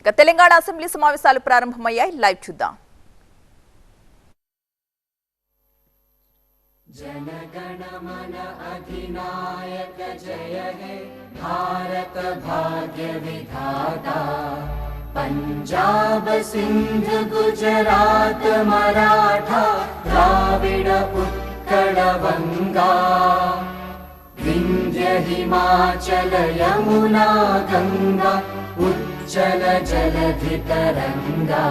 ఇక తెలంగాణ అసెంబ్లీ సమావేశాలు ప్రారంభమయ్యాయి. లైవ్ చూద్దాం. जनगणमन अधिनायक जय हे भारत भाग्य विधाता पंजाब सिंध गुजरात मराठा द्राविड उत्कल बंगा विंध्य हिमाचल यमुना गंगा उच्चल जलधि तरंगा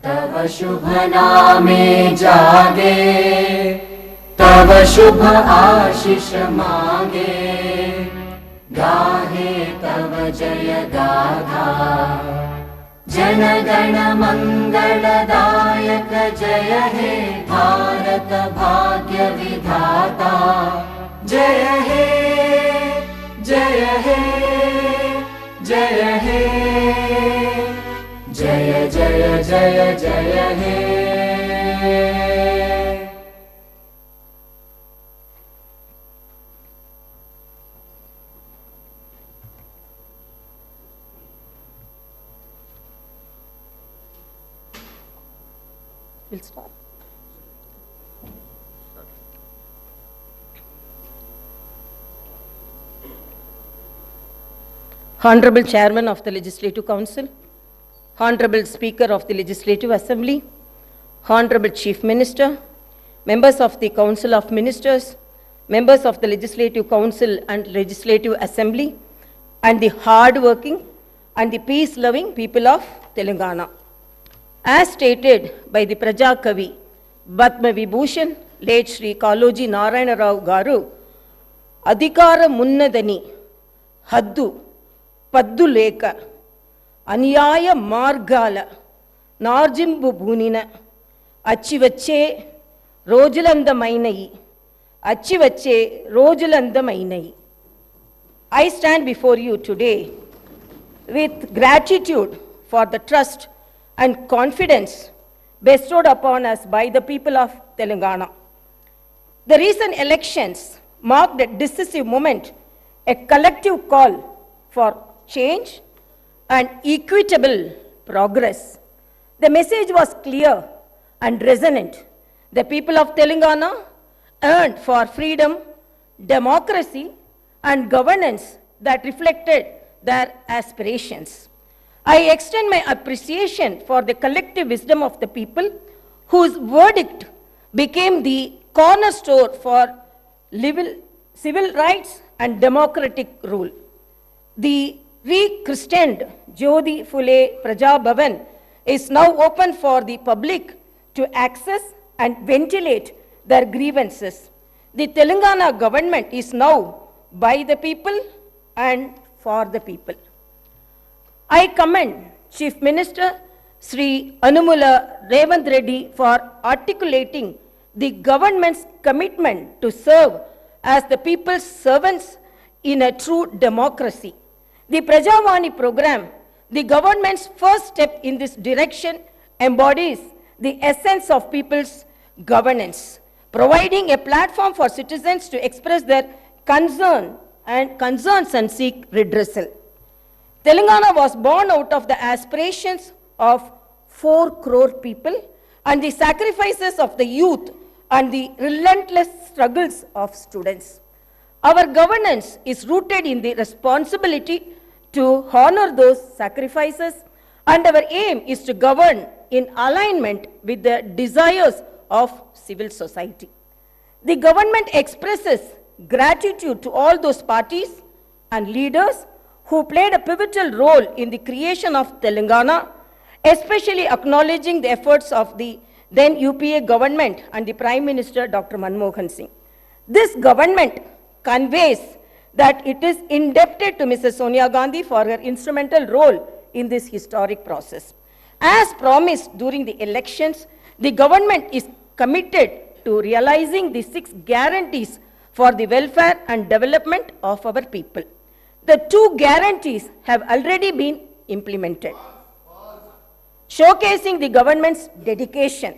तव शुभ नामे जागे तव शुभ आशीष मांगे गाहे तव जय गाथा जनगण मंगलदायक जय हे भारत भाग्य विधाता जय हे जय हे जय हे जय जय जय जय हे We'll start. Honorable Chairman of the Legislative Council, Honorable Speaker of the Legislative Assembly, Honorable Chief Minister, members of the Council of Ministers, members of the Legislative Council and Legislative Assembly, and the hard-working and the peace-loving people of Telangana. As stated by the Praja Kavi, Padma Vibhushan, late Shri Kaloji Narayana Rao Garu, Adhikara Munnadani, Haddu, Paddu Leka, అన్యాయ మార్గాల నార్జింబు భూనిన అచ్చివచ్చే రోజులందమైనయి అచ్చివచ్చే రోజులందమైనయి. I stand before you today with gratitude for the trust and confidence bestowed upon us by the people of Telangana. The recent elections marked a decisive moment, a collective call for change and equitable progress. The message was clear and resonant. The people of Telangana earned for freedom, democracy, and governance that reflected their aspirations. I extend my appreciation for the collective wisdom of the people whose verdict became the cornerstone for civil rights and democratic rule. The rechristened Jyoti Phule Praja Bhavan is now open for the public to access and ventilate their grievances. The Telangana government is now by the people and for the people. I commend Chief Minister Sri Anumula Revanth Reddy for articulating the government's commitment to serve as the people's servants in a true democracy. The Prajavani program, the government's first step in this direction, embodies the essence of people's governance, providing a platform for citizens to express their concerns and seek redressal. Telangana was born out of the aspirations of 4 crore people and the sacrifices of the youth and the relentless struggles of students. Our governance is rooted in the responsibility to honor those sacrifices, and our aim is to govern in alignment with the desires of civil society. The government expresses gratitude to all those parties and leaders who played a pivotal role in the creation of Telangana, especially acknowledging the efforts of the then UPA government and the Prime Minister Dr. Manmohan Singh. This government conveys that it is indebted to Mrs. Sonia Gandhi for her instrumental role in this historic process. As promised during the elections, the government is committed to realizing the 6 guarantees for the welfare and development of our people. The 2 guarantees have already been implemented, showcasing the government's dedication.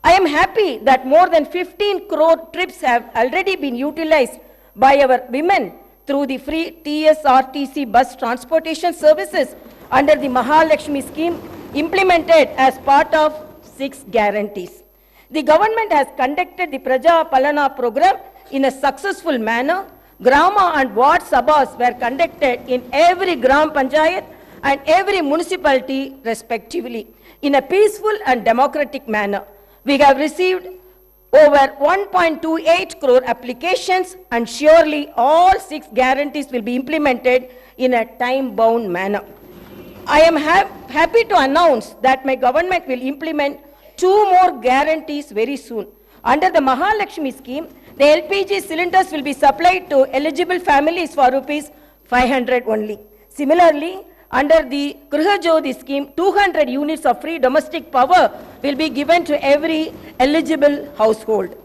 I am happy that more than 15 crore trips have already been utilized by our women through the free TSRTC bus transportation services under the Mahalakshmi scheme implemented as part of 6 guarantees. The government has conducted the Praja Palana program in a successful manner. Grama and Ward Sabhas were conducted in every Gram Panchayat and every municipality respectively in a peaceful and democratic manner. We have received over 1.28 crore applications, and surely all 6 guarantees will be implemented in a time-bound manner. I am happy to announce that my government will implement 2 more guarantees very soon. Under the Mahalakshmi scheme, the LPG cylinders will be supplied to eligible families for rupees 500 only. Similarly, under the Griha Jyoti scheme, 200 units of free domestic power will be given to every eligible household.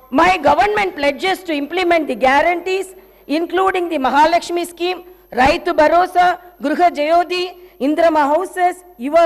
My government pledges to implement the guarantees, including the Mahalakshmi scheme, Raitu Bharosa, Griha Jyoti, Indrama houses, Yuva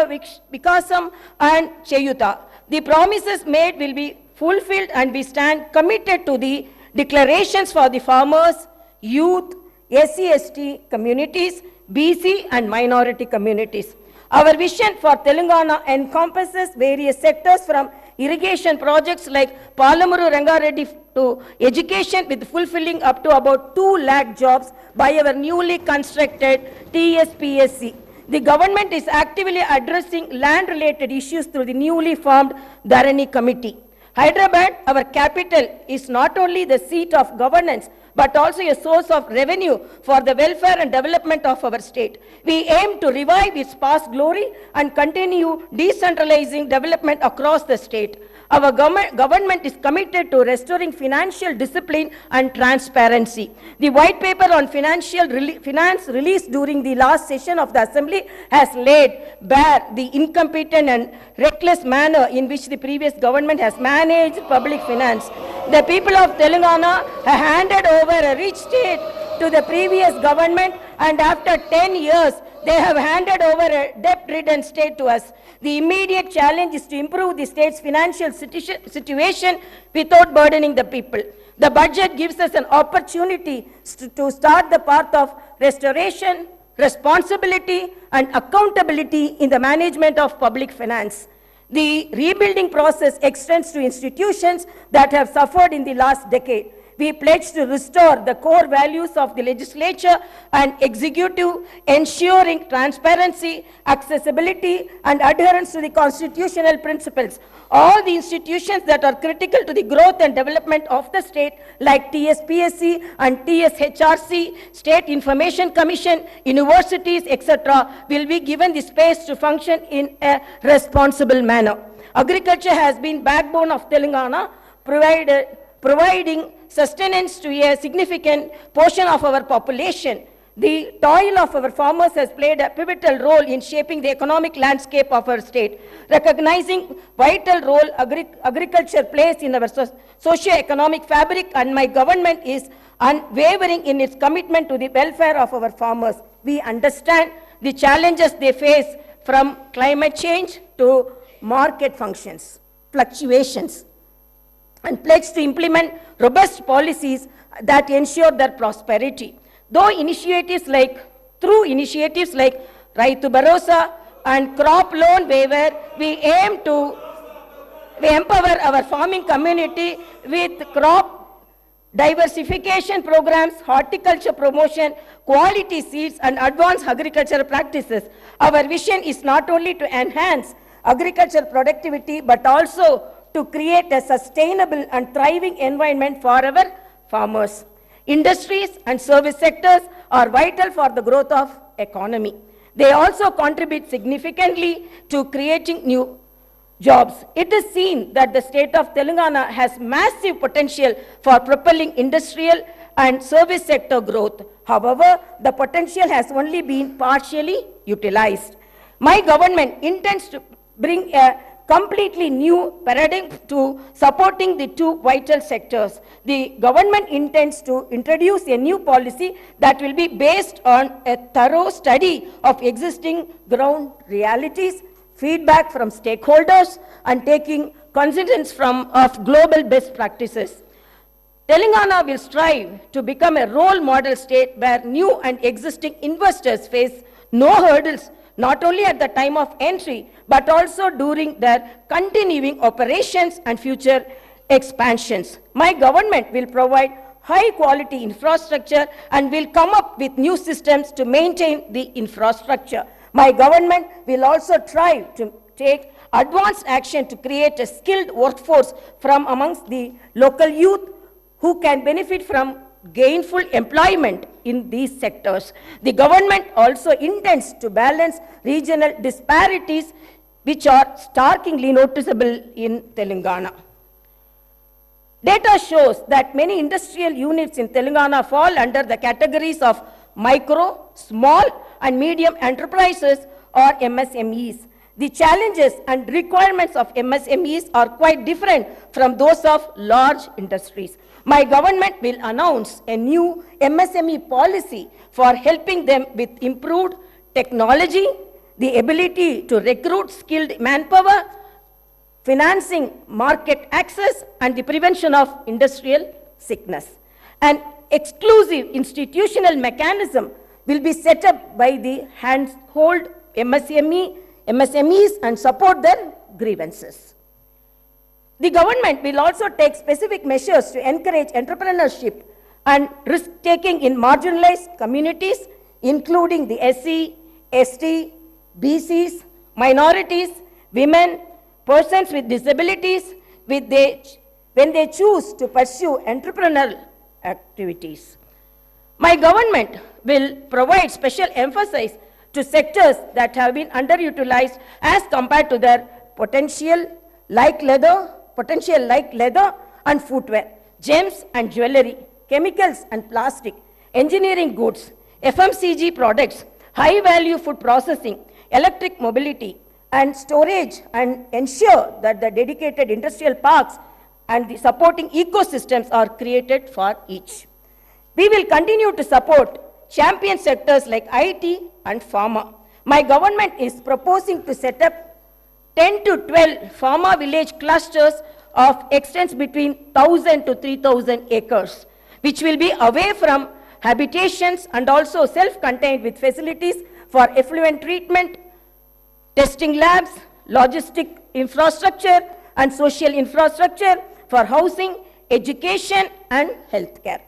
Vikasam, and Cheyuta. The promises made will be fulfilled, and we stand committed to the declarations for the farmers, youth, SC/ST communities, BC and minority communities. Our vision for Telangana encompasses various sectors from irrigation projects like Palamuru Rangareddy to education, with fulfilling up to about 2 lakh jobs by our newly constructed TSPSC. The government is actively addressing land-related issues through the newly formed Dharani Committee. Hyderabad, our capital, is not only the seat of governance, but also a source of revenue for the welfare and development of our state. We aim to revive its past glory and continue decentralizing development across the state. Our government is committed to restoring financial discipline and transparency. The white paper on finance released during the last session of the Assembly has laid bare the incompetent and reckless manner in which the previous government has managed public finance. The people of Telangana have handed over a rich state to the previous government, and after 10 years, they have handed over a debt-ridden state to us. The immediate challenge is to improve the state's financial situation without burdening the people. The budget gives us an opportunity to start the path of restoration, responsibility, and accountability in the management of public finance. The rebuilding process extends to institutions that have suffered in the last decade. We pledge to restore the core values of the legislature and executive, ensuring transparency, accessibility, and adherence to the constitutional principles. All the institutions that are critical to the growth and development of the state, like TSPSC and TSHRC, State Information Commission, universities, etc., will be given the space to function in a responsible manner. Agriculture has been backbone of Telangana, providing sustenance to a significant portion of our population. The toil of our farmers has played a pivotal role in shaping the economic landscape of our state. Recognizing vital role agriculture plays in our socio-economic fabric, and my government is unwavering in its commitment to the welfare of our farmers. We understand the challenges they face, from climate change to market fluctuations, and pledge to implement robust policies that ensure their prosperity. Through initiatives like Raitu Bharosa and crop loan waiver, we empower our farming community with crop diversification programs, horticulture promotion, quality seeds, and advanced agricultural practices. Our vision is not only to enhance agricultural productivity, but also to create a sustainable and thriving environment for our farmers. Industries and service sectors are vital for the growth of economy. They also contribute significantly to creating new jobs. It is seen that the state of Telangana has massive potential for propelling industrial and service sector growth. However, the potential has only been partially utilized. My government intends to bring a completely new paradigm to supporting the 2 vital sectors. The government intends to introduce a new policy that will be based on a thorough study of existing ground realities, feedback from stakeholders, and taking cognizance of global best practices. Telangana will strive to become a role model state where new and existing investors face no hurdles not only at the time of entry, but also during their continuing operations and future expansions. My government will provide high quality infrastructure and will come up with new systems to maintain the infrastructure. My government will also try to take advanced action to create a skilled workforce from amongst the local youth who can benefit from gainful employment in these sectors. The government also intends to balance regional disparities which are starkly noticeable in Telangana. Data shows that many industrial units in Telangana fall under the categories of micro, small and medium enterprises or MSMEs. The challenges and requirements of MSMEs are quite different from those of large industries. My government will announce a new MSME policy for helping them with improved technology, the ability to recruit skilled manpower, financing, market access, and the prevention of industrial sickness. An exclusive institutional mechanism will be set up by the handhold MSMEs and support their grievances. The government will also take specific measures to encourage entrepreneurship and risk-taking in marginalized communities, including the SC, ST, BCs, minorities, women, persons with disabilities, when they choose to pursue entrepreneurial activities. My government will provide special emphasis to sectors that have been underutilized as compared to their potential like leather and footwear, gems and jewelry, chemicals and plastic, engineering goods, FMCG products, high-value food processing, electric mobility, and storage, and ensure that the dedicated industrial parks and the supporting ecosystems are created for each. We will continue to support champion sectors like IT and pharma. My government is proposing to set up 10 to 12 pharma village clusters of extents between 1,000 to 3,000 acres, which will be away from habitations and also self-contained with facilities for effluent treatment, testing labs, logistic infrastructure, and social infrastructure for housing, education, and healthcare.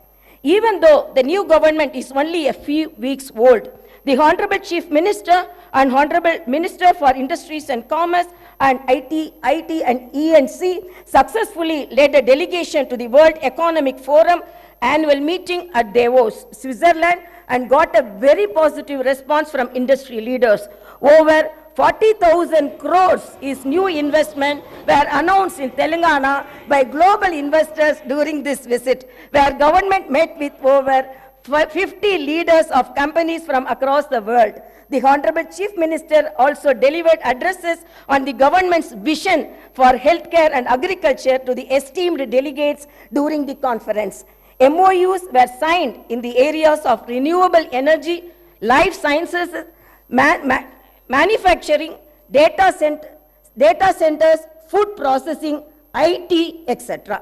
Even though the new government is only a few weeks old, the Honorable Chief Minister and Honorable Minister for Industries and Commerce and IT and E&C successfully led a delegation to the World Economic Forum annual meeting at Davos, Switzerland, and got a very positive response from industry leaders. Over 40,000 crores is new investment were announced in Telangana by global investors during this visit, where government met with over 50 leaders of companies from across the world. The Honorable Chief Minister also delivered addresses on the government's vision for healthcare and agriculture to the esteemed delegates during the conference. MOUs were signed in the areas of renewable energy, life sciences, manufacturing, data centers, food processing, IT, etc.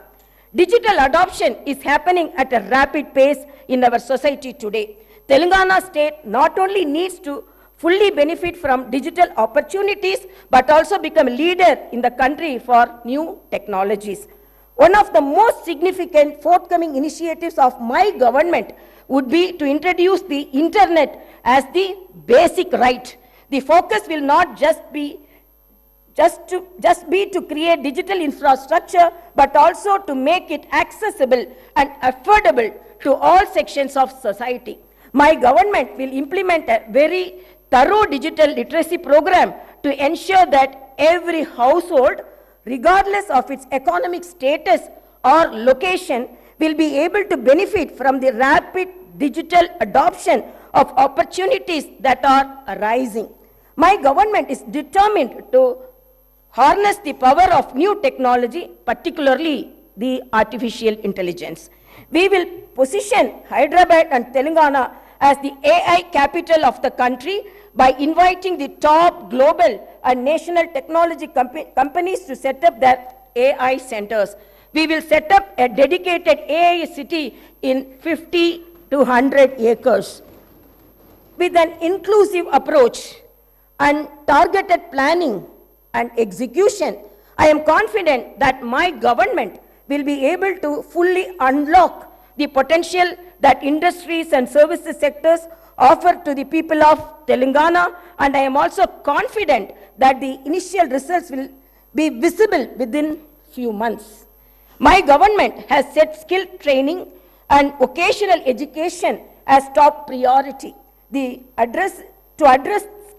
Digital adoption is happening at a rapid pace in our society today. Telangana state not only needs to fully benefit from digital opportunities, but also become a leader in the country for new technologies. One of the most significant forthcoming initiatives of my government would be to introduce the internet as the basic right. The focus will not just be to create digital infrastructure, but also to make it accessible and affordable to all sections of society. My government will implement a very thorough digital literacy program to ensure that every household, regardless of its economic status or location, will be able to benefit from the rapid digital adoption of opportunities that are arising. My government is determined to harness the power of new technology, particularly the artificial intelligence. We will position Hyderabad and Telangana as the AI capital of the country by inviting the top global and national technology companies to set up their AI centers. We will set up a dedicated AI city in 50 to 100 acres. With an inclusive approach, and targeted planning and execution, I am confident that my government will be able to fully unlock the potential that industries and services sectors offer to the people of Telangana, and I am also confident that the initial results will be visible within few months. My government has set skill training and vocational education as top priority. To address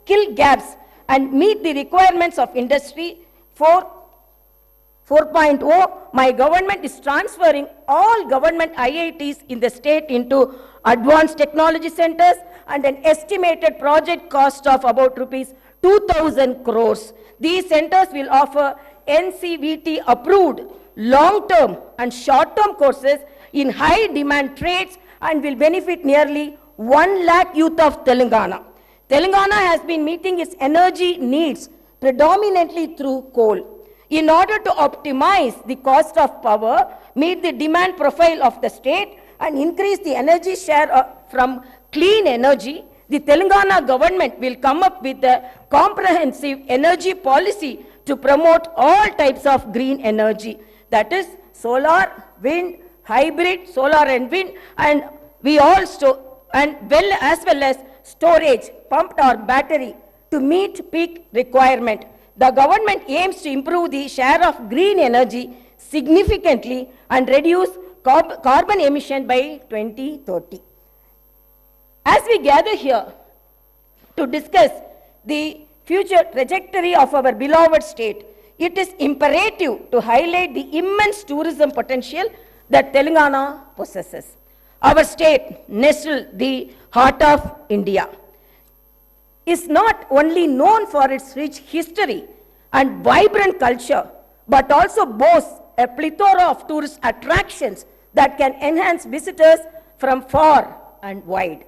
skill gaps and meet the requirements of industry 4.0, my government is transferring all government IITs in the state into advanced technology centers and an estimated project cost of about rupees 2,000 crores. These centers will offer NCVT approved long-term and short-term courses in high-demand trades and will benefit nearly 1 lakh youth of Telangana. Telangana has been meeting its energy needs predominantly through coal. In order to optimize the cost of power, meet the demand profile of the state, and increase the energy share from clean energy, the Telangana government will come up with a comprehensive energy policy to promote all types of green energy. That is solar, wind, hybrid, solar and wind, and as well as storage, pumped or battery to meet peak requirement. The government aims to improve the share of green energy significantly and reduce carbon emission by 2030. As we gather here to discuss the future trajectory of our beloved state, it is imperative to highlight the immense tourism potential that Telangana possesses. Our state, nestled the heart of India, is not only known for its rich history and vibrant culture, but also boasts a plethora of tourist attractions that can enhance visitors from far and wide.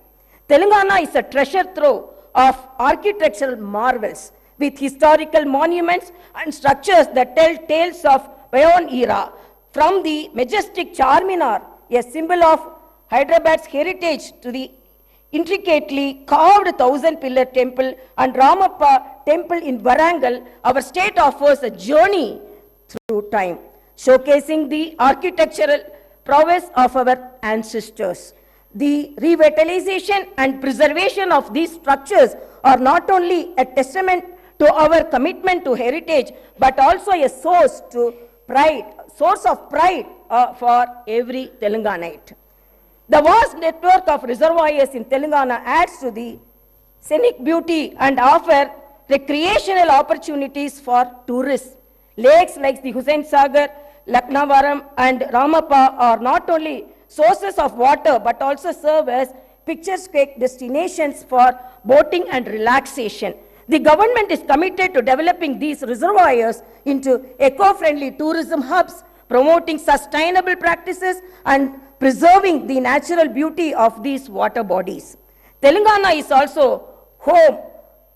Telangana is a treasure trove of architectural marvels with historical monuments and structures that tell tales of bygone era, from the majestic Charminar, a symbol of Hyderabad's heritage, to the intricately carved 1,000-pillar temple and Ramappa temple in Warangal. Our state offers a journey through time, showcasing the architectural prowess of our ancestors. The revitalization and preservation of these structures are not only a testament to our commitment to heritage, but also a source of pride for every Telanganite. The vast network of reservoirs in Telangana adds to the scenic beauty and offer recreational opportunities for tourists. Lakes like the Hussain Sagar, Laknavaram and Ramappa are not only sources of water but also serve as picturesque destinations for boating and relaxation. The government is committed to developing these reservoirs into eco-friendly tourism hubs, promoting sustainable practices and preserving the natural beauty of these water bodies. Telangana is also home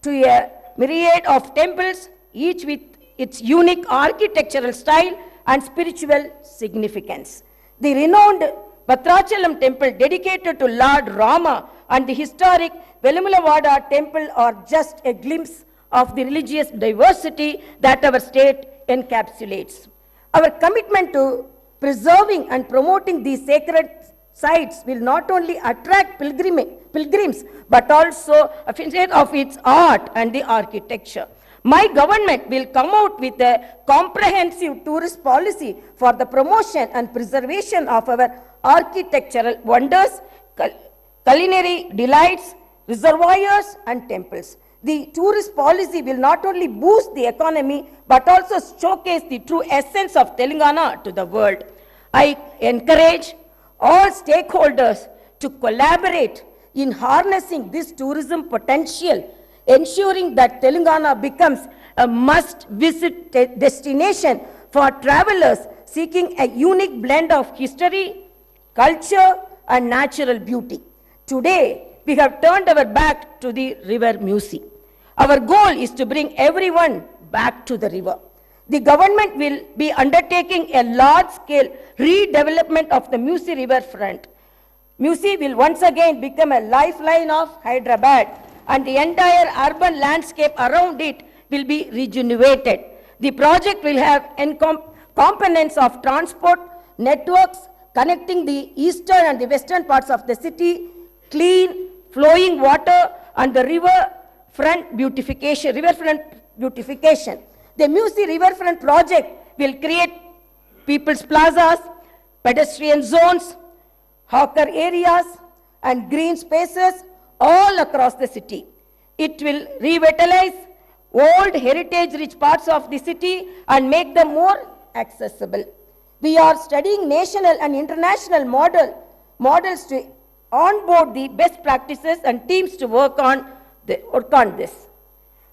to a myriad of temples, each with its unique architectural style and spiritual significance. The renowned Bhadrachalam temple dedicated to Lord Rama and the historic Velamulawada temple are just a glimpse of the religious diversity that our state encapsulates. Our commitment to preserving and promoting these sacred sites will not only attract pilgrims, but also appreciate of its art and the architecture. My government will come out with a comprehensive tourist policy for the promotion and preservation of our architectural wonders, culinary delights, reservoirs and temples. The tourist policy will not only boost the economy, but also showcase the true essence of Telangana to the world. I encourage all stakeholders to collaborate in harnessing this tourism potential, ensuring that Telangana becomes a must-visit destination for travelers seeking a unique blend of history, culture, and natural beauty. Today, we have turned our back to the river Musi. Our goal is to bring everyone back to the river. The government will be undertaking a large-scale redevelopment of the Musi river front. Musi will once again become a lifeline of Hyderabad and the entire urban landscape around it will be rejuvenated. The project will have components of transport, networks connecting the eastern and the western parts of the city, clean, flowing water, and the riverfront beautification. The Musi Riverfront project will create people's plazas, pedestrian zones, hawker areas, and green spaces all across the city. It will revitalize old heritage-rich parts of the city and make them more accessible. We are studying national and international models to onboard the best practices and teams to work on this.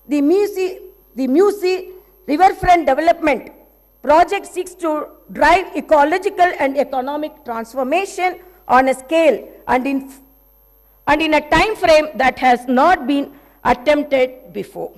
The Musi Riverfront Development Project seeks to drive ecological and economic transformation on a scale and in a time frame that has not been attempted before.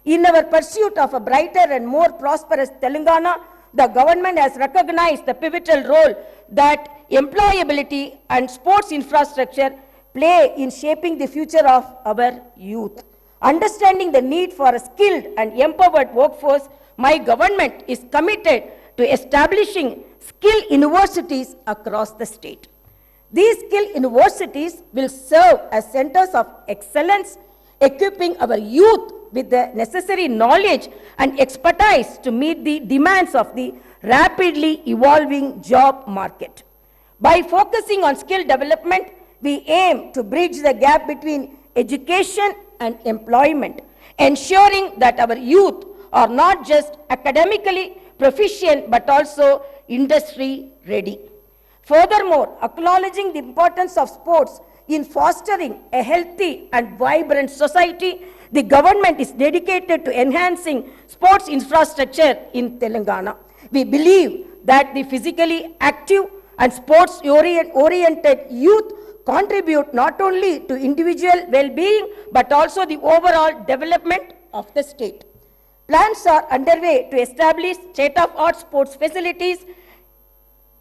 In our pursuit of a brighter and more prosperous Telangana, the government has recognized the pivotal role that employability and sports infrastructure play in shaping the future of our youth. Understanding the need for a skilled and empowered workforce, my government is committed to establishing skill universities across the state. These skill universities will serve as centers of excellence, equipping our youth with the necessary knowledge and expertise to meet the demands of the rapidly evolving job market. By focusing on skill development, we aim to bridge the gap between education and employment, ensuring that our youth are not just academically proficient but also industry ready. Furthermore, acknowledging the importance of sports in fostering a healthy and vibrant society, the government is dedicated to enhancing sports infrastructure in Telangana. We believe that the physically active and sports-oriented youth contribute not only to individual well-being but also the overall development of the state. Plans are underway to establish state-of-the-art sports facilities,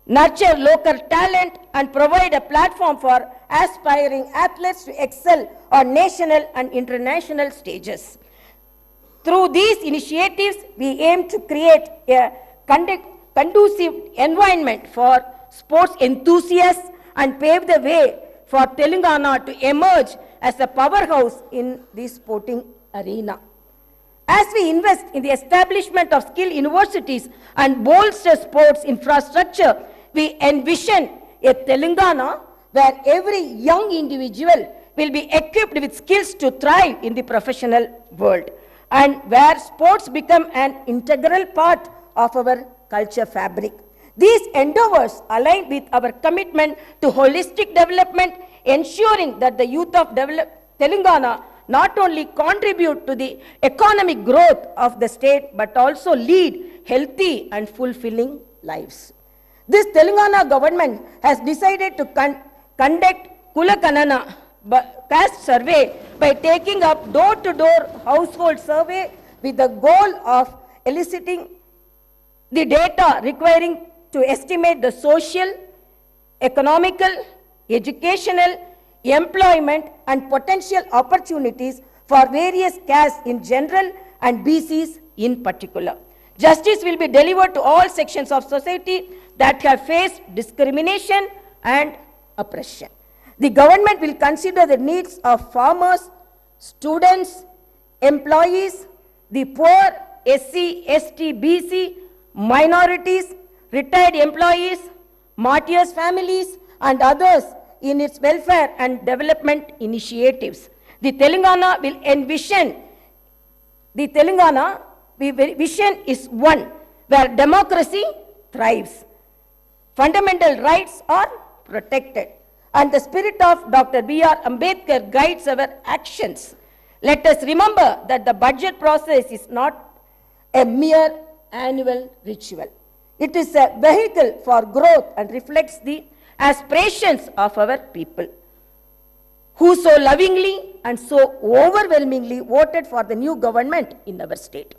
nurture local talent, and provide a platform for aspiring athletes to excel on national and international stages. Through these initiatives, we aim to create a conducive environment for sports enthusiasts and pave the way for Telangana to emerge as a powerhouse in the sporting arena. As we invest in the establishment of skill universities and bolster sports infrastructure, we envision a Telangana where every young individual will be equipped with skills to thrive in the professional world, and where sports become an integral part of our culture fabric. These endeavors align with our commitment to holistic development, ensuring that the youth of Telangana not only contribute to the economic growth of the state but also lead healthy and fulfilling lives. This Telangana government has decided to conduct Kulakanana caste survey by taking up door-to-door household survey with the goal of eliciting the data requiring to estimate the social, economical, educational, employment and potential opportunities for various castes in general and BCs in particular. Justice will be delivered to all sections of society that have faced discrimination and oppression. The government will consider the needs of farmers, students, employees, the poor, SC, ST, BC, minorities, retired employees, martyrs' families, and others in its welfare and development initiatives. The Telangana vision is one where democracy thrives, fundamental rights are protected, and the spirit of Dr. B.R. Ambedkar guides our actions. Let us remember that the budget process is not a mere annual ritual. It is a vehicle for growth and reflects the aspirations of our people, who so lovingly and so overwhelmingly voted for the new government in our state.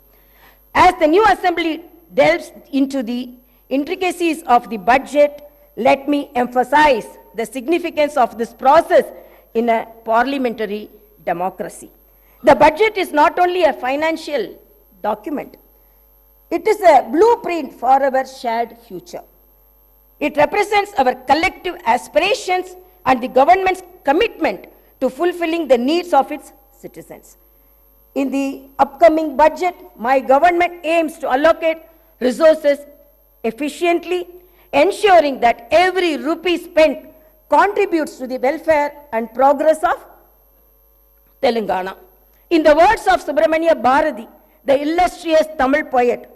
As the new assembly delves into the intricacies of the budget, let me emphasize the significance of this process in a parliamentary democracy. The budget is not only a financial document, it is a blueprint for our shared future. It represents our collective aspirations and the government's commitment to fulfilling the needs of its citizens. In the upcoming budget, my government aims to allocate resources efficiently, ensuring that every rupee spent contributes to the welfare and progress of Telangana. In the words of Subramania Bharati, the illustrious Tamil poet,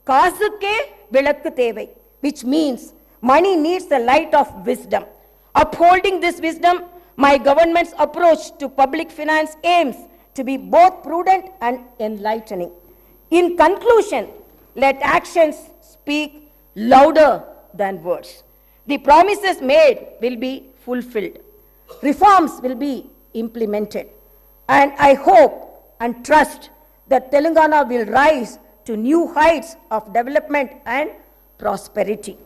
Kaasukke vilakku thevai, which means money needs the light of wisdom. Upholding this wisdom, my government's approach to public finance aims to be both prudent and enlightening. In conclusion, let actions speak louder than words. The promises made will be fulfilled. Reforms will be implemented. And I hope and trust that Telangana will rise to new heights of development and prosperity.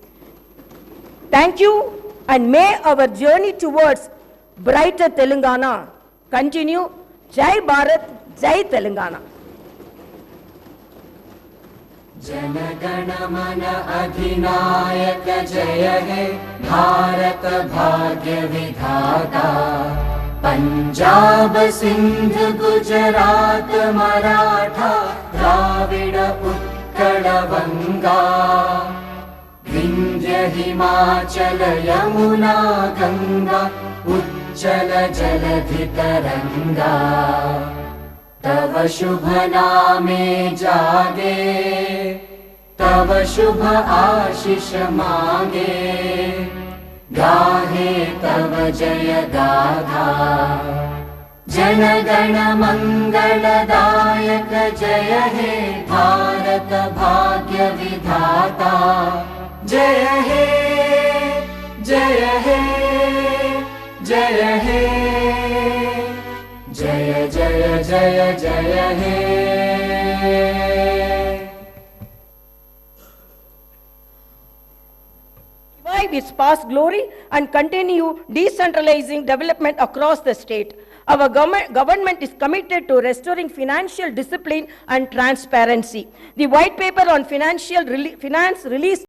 Thank you, and may our journey towards brighter Telangana continue. Jai Bharat, Jai Telangana. जनगण मन अधिनायक जय हे भारत भाग्य विधाता पंजाब सिंध गुजरात मराठा द्राविड उत्कल बंगा विंध्य हिमाचल यमुना गंगा उच्चल जलधि तरंगा तव शुभ नामे जागे तव शुभ आशीष मांगे गाहे तव जय गाथा जनगण मंगलदायक जय हे भारत भाग्य विधाता जय हे जय हे जय हे जय जय जय जय हे Revive its past glory and continue decentralizing development across the state. Our government is committed to restoring financial discipline and transparency. The white paper on finance released